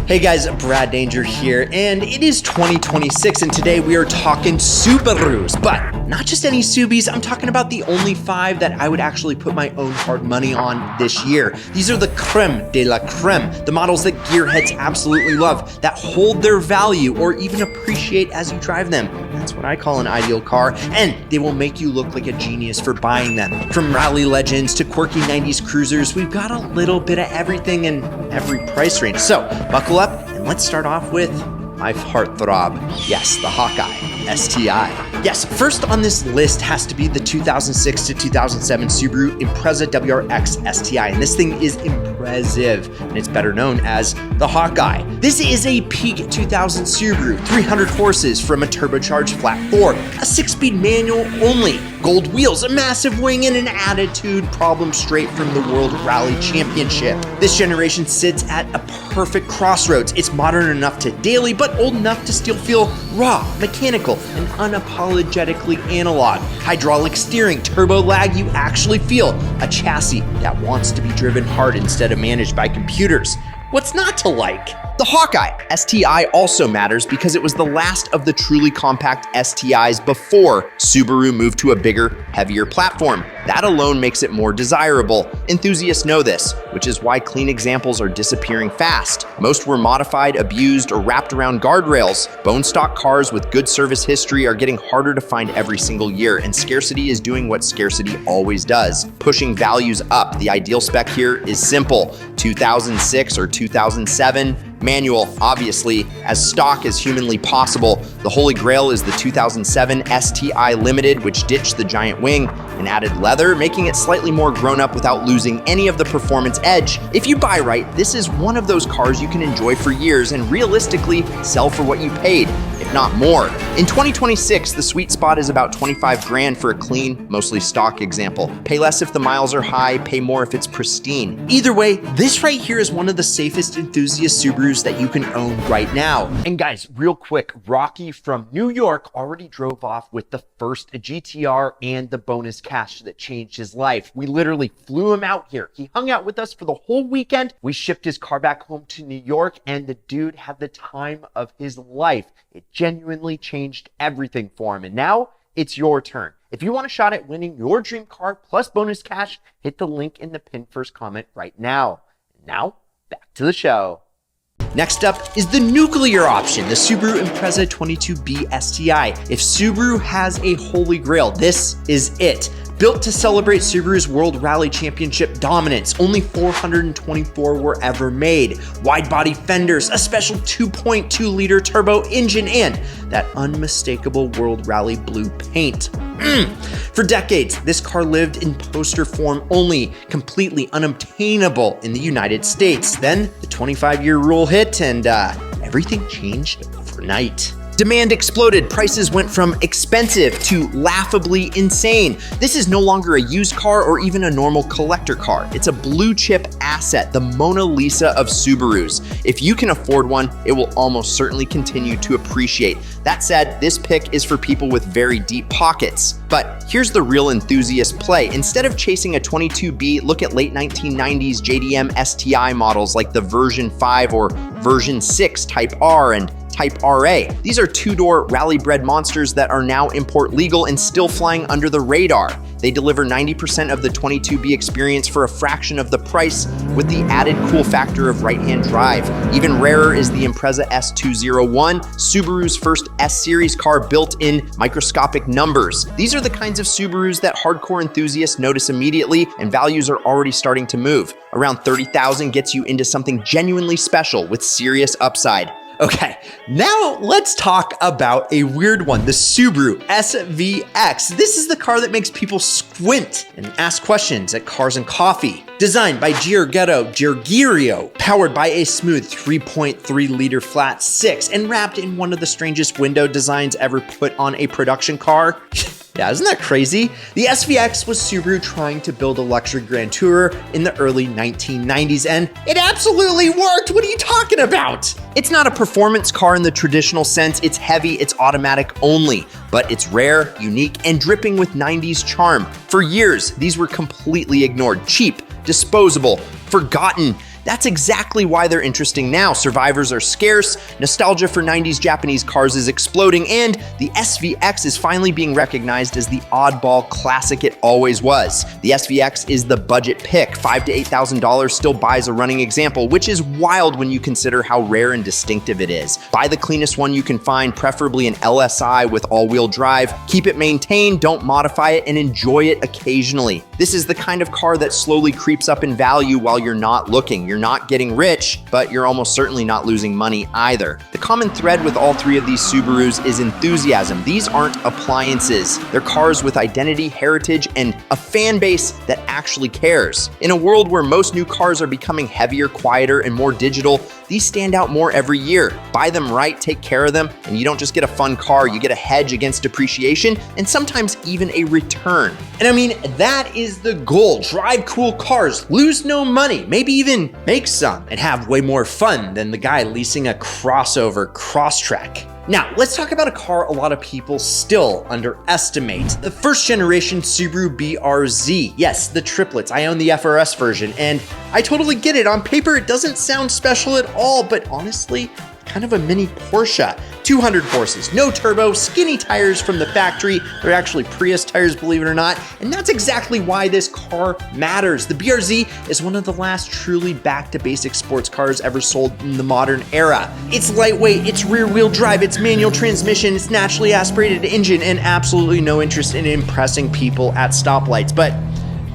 Hey guys, Brad Danger here, and it is 2026, and today we are talking Subarus, but not just any Subies. I'm talking about the only 5 that I would actually put my own hard money on this year. These are the creme de la creme, the models that gearheads absolutely love, that hold their value or even appreciate as you drive them. That's what I call an ideal car, and they will make you look like a genius for buying them. From rally legends to quirky 90s cruisers, we've got a little bit of everything in every price range. So buckle up and let's start off with my heartthrob. Yes, the Hawkeye STI. Yes, first on this list has to be the 2006 to 2007 Subaru Impreza WRX STI, and this thing is impressive, and it's better known as the Hawkeye. This is a peak 2000 Subaru, 300 horses from a turbocharged flat 4, a 6-speed manual only, gold wheels, a massive wing, and an attitude problem straight from the World Rally Championship. This generation sits at a perfect crossroads. It's modern enough to daily, but old enough to still feel raw, mechanical, and unapologetically analog. Hydraulic steering, turbo lag, you actually feel a chassis that wants to be driven hard instead of managed by computers. What's not to like? The Hawkeye STI also matters because it was the last of the truly compact STIs before Subaru moved to a bigger, heavier platform. That alone makes it more desirable. Enthusiasts know this, which is why clean examples are disappearing fast. Most were modified, abused, or wrapped around guardrails. Bone stock cars with good service history are getting harder to find every single year, and scarcity is doing what scarcity always does, pushing values up. The ideal spec here is simple: 2006 or 2007, manual, obviously, as stock as humanly possible. The holy grail is the 2007 STI Limited, which ditched the giant wing and added leather, making it slightly more grown up without losing any of the performance edge. If you buy right, this is one of those cars you can enjoy for years and realistically sell for what you paid, if not more. In 2026, the sweet spot is about 25 grand for a clean, mostly stock example. Pay less if the miles are high, pay more if it's pristine. Either way, this right here is one of the safest enthusiast Subarus that you can own right now. And guys, real quick, Rocky from New York already drove off with the first GTR and the bonus cash that changed his life. We literally flew him out here. He hung out with us for the whole weekend. We shipped his car back home to New York, and the dude had the time of his life. It genuinely changed everything for him. And now it's your turn. If you want a shot at winning your dream car plus bonus cash, hit the link in the pinned first comment right now. Now, back to the show. Next up is the nuclear option, the Subaru Impreza 22B STI. If Subaru has a holy grail, this is it. Built to celebrate Subaru's World Rally Championship dominance, only 424 were ever made. Wide body fenders, a special 2.2 liter turbo engine, and that unmistakable World Rally blue paint. For decades, this car lived in poster form only, completely unobtainable in the United States. Then the 25-year rule hit and everything changed overnight. Demand exploded. Prices went from expensive to laughably insane. This is no longer a used car or even a normal collector car. It's a blue chip asset, the Mona Lisa of Subarus. If you can afford one, it will almost certainly continue to appreciate. That said, this pick is for people with very deep pockets. But here's the real enthusiast play. Instead of chasing a 22B, look at late 1990s JDM STI models like the version 5 or version 6 Type R and Type RA. These are two-door rally-bred monsters that are now import legal and still flying under the radar. They deliver 90% of the 22B experience for a fraction of the price with the added cool factor of right-hand drive. Even rarer is the Impreza S209, Subaru's first S-Series car built in microscopic numbers. These are the kinds of Subarus that hardcore enthusiasts notice immediately, and values are already starting to move. Around $30,000 gets you into something genuinely special with serious upside. Okay, now let's talk about a weird one, the Subaru SVX. This is the car that makes people squint and ask questions at Cars and Coffee. Designed by Giorgio, powered by a smooth 3.3 liter flat 6, and wrapped in one of the strangest window designs ever put on a production car. Yeah, isn't that crazy? The SVX was Subaru trying to build a luxury Grand Tourer in the early 1990s, and it absolutely worked! What are you talking about? It's not a performance car in the traditional sense. It's heavy, it's automatic only, but it's rare, unique, and dripping with 90s charm. For years, these were completely ignored, cheap, disposable, forgotten. That's exactly why they're interesting now. Survivors are scarce, nostalgia for 90s Japanese cars is exploding, and the SVX is finally being recognized as the oddball classic it always was. The SVX is the budget pick. $5,000 to $8,000 still buys a running example, which is wild when you consider how rare and distinctive it is. Buy the cleanest one you can find, preferably an LSI with all-wheel drive. Keep it maintained, don't modify it, and enjoy it occasionally. This is the kind of car that slowly creeps up in value while you're not looking. You're not getting rich, but you're almost certainly not losing money either. The common thread with all three of these Subarus is enthusiasm. These aren't appliances. They're cars with identity, heritage, and a fan base that actually cares. In a world where most new cars are becoming heavier, quieter, and more digital, these stand out more every year. Buy them right, take care of them, and you don't just get a fun car, you get a hedge against depreciation and sometimes even a return. And I mean, that is the goal. Drive cool cars, lose no money, maybe even make some, and have way more fun than the guy leasing a crossover Crosstrek. Now, let's talk about a car a lot of people still underestimate. The first generation Subaru BRZ. Yes, the triplets. I own the FRS version, and I totally get it. On paper, it doesn't sound special at all, but honestly, kind of a mini Porsche. 200 horses, no turbo, skinny tires from the factory. They're actually Prius tires, believe it or not. And that's exactly why this car matters. The BRZ is one of the last truly back to basic sports cars ever sold in the modern era. It's lightweight, it's rear wheel drive, it's manual transmission, it's naturally aspirated engine, and absolutely no interest in impressing people at stoplights. But,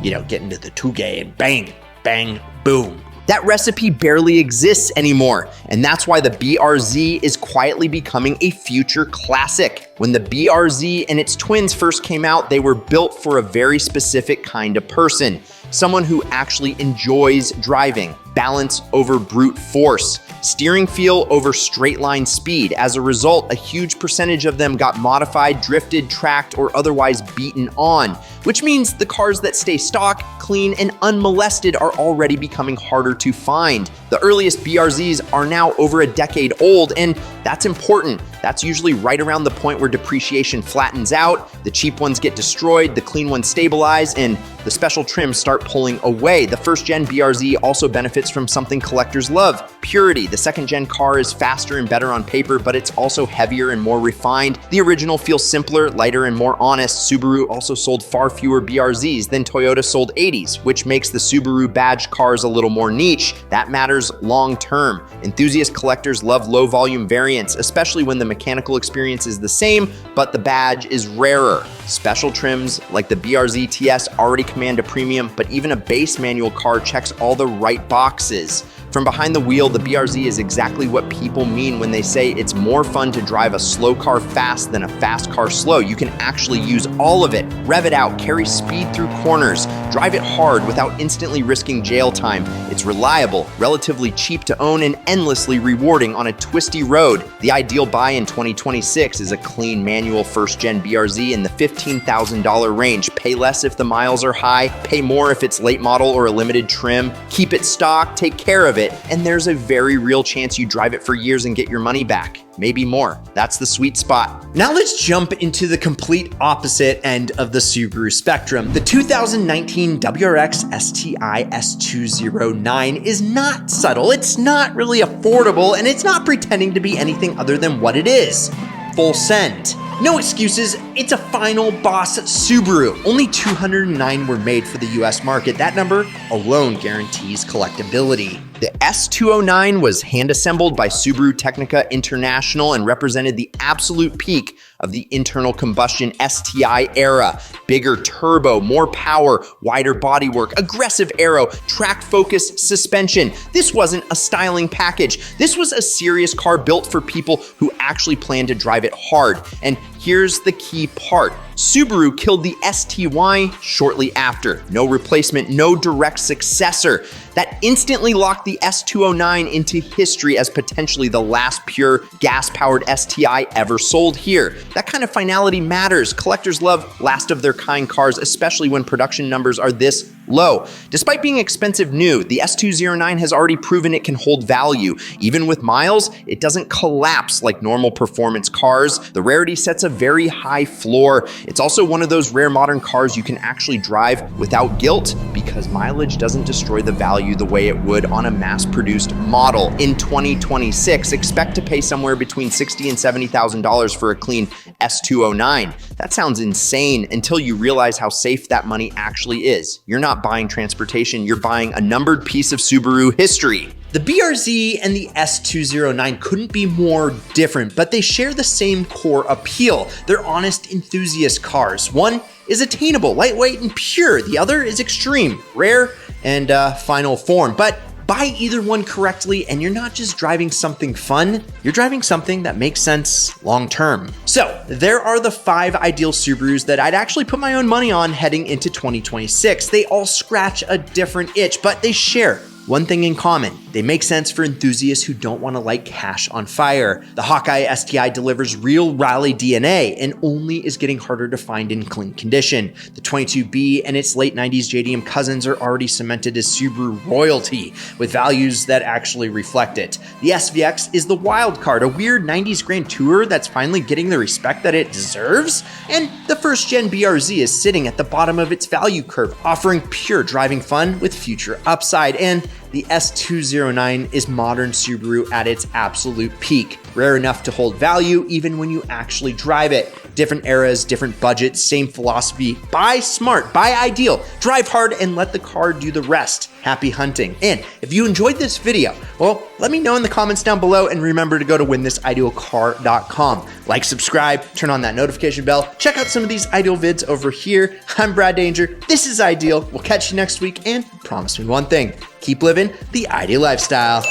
you know, get into the Touge and bang, bang, boom. That recipe barely exists anymore, and that's why the BRZ is quietly becoming a future classic. When the BRZ and its twins first came out, they were built for a very specific kind of person. Someone who actually enjoys driving, balance over brute force, steering feel over straight line speed. As a result, a huge percentage of them got modified, drifted, tracked, or otherwise beaten on, which means the cars that stay stock, clean, and unmolested are already becoming harder to find. The earliest BRZs are now over a decade old, and that's important. That's usually right around the point where depreciation flattens out, the cheap ones get destroyed, the clean ones stabilize, and the special trims start pulling away. The first gen BRZ also benefits from something collectors love: purity. The second gen car is faster and better on paper, but it's also heavier and more refined. The original feels simpler, lighter, and more honest. Subaru also sold far fewer BRZs than Toyota sold 80s, which makes the Subaru badge cars a little more niche. That matters long term. Enthusiast collectors love low volume variants, especially when the mechanical experience is the same, but the badge is rarer. Special trims like the BRZ TS already command a premium, but even a base manual car checks all the right boxes. From behind the wheel, the BRZ is exactly what people mean when they say it's more fun to drive a slow car fast than a fast car slow. You can actually use all of it, rev it out, carry speed through corners, drive it hard without instantly risking jail time. It's reliable, relatively cheap to own, and endlessly rewarding on a twisty road. The ideal buy in 2026 is a clean manual first-gen BRZ in the $15,000 range. Pay less if the miles are high, pay more if it's late model or a limited trim. Keep it stock, take care of it, and there's a very real chance you drive it for years and get your money back. Maybe more. That's the sweet spot. Now let's jump into the complete opposite end of the Subaru spectrum. The 2019 WRX STI S209 is not subtle, it's not really affordable, and it's not pretending to be anything other than what it is. Full send. No excuses, it's a final boss Subaru. Only 209 were made for the US market. That number alone guarantees collectability. The S209 was hand-assembled by Subaru Technica International and represented the absolute peak of the internal combustion STI era. Bigger turbo, more power, wider bodywork, aggressive aero, track-focused suspension. This wasn't a styling package. This was a serious car built for people who actually plan to drive it hard. And here's the key part. Subaru killed the STI shortly after. No replacement, no direct successor. That instantly locked the S209 into history as potentially the last pure gas-powered STI ever sold here. That kind of finality matters. Collectors love last-of-their-kind cars, especially when production numbers are this low. Despite being expensive new, the S209 has already proven it can hold value. Even with miles, it doesn't collapse like normal performance cars. The rarity sets a very high floor. It's also one of those rare modern cars you can actually drive without guilt because mileage doesn't destroy the value the way it would on a mass-produced model. In 2026, expect to pay somewhere between $60,000 and $70,000 for a clean S209. That sounds insane until you realize how safe that money actually is. You're not buying transportation, you're buying a numbered piece of Subaru history. The BRZ and the S209 couldn't be more different, but they share the same core appeal. They're honest enthusiast cars. One is attainable, lightweight, and pure. The other is extreme, rare, and final form. But buy either one correctly and you're not just driving something fun, you're driving something that makes sense long term. So there are the 5 ideal Subarus that I'd actually put my own money on heading into 2026. They all scratch a different itch, but they share one thing in common. They make sense for enthusiasts who don't want to light cash on fire. The Hawkeye STI delivers real rally DNA and only is getting harder to find in clean condition. The 22B and its late 90s JDM cousins are already cemented as Subaru royalty with values that actually reflect it. The SVX is the wild card, a weird 90s Grand Tour that's finally getting the respect that it deserves. And the first gen BRZ is sitting at the bottom of its value curve, offering pure driving fun with future upside. And the S209 is modern Subaru at its absolute peak. Rare enough to hold value even when you actually drive it. Different eras, different budgets, same philosophy. Buy smart, buy ideal, drive hard, and let the car do the rest. Happy hunting. And if you enjoyed this video, well, let me know in the comments down below, and remember to go to winthisIdealcar.com. Like, subscribe, turn on that notification bell, check out some of these Ideal vids over here. I'm Brad Danger, this is Ideal. We'll catch you next week, and promise me one thing, keep living the ideal lifestyle.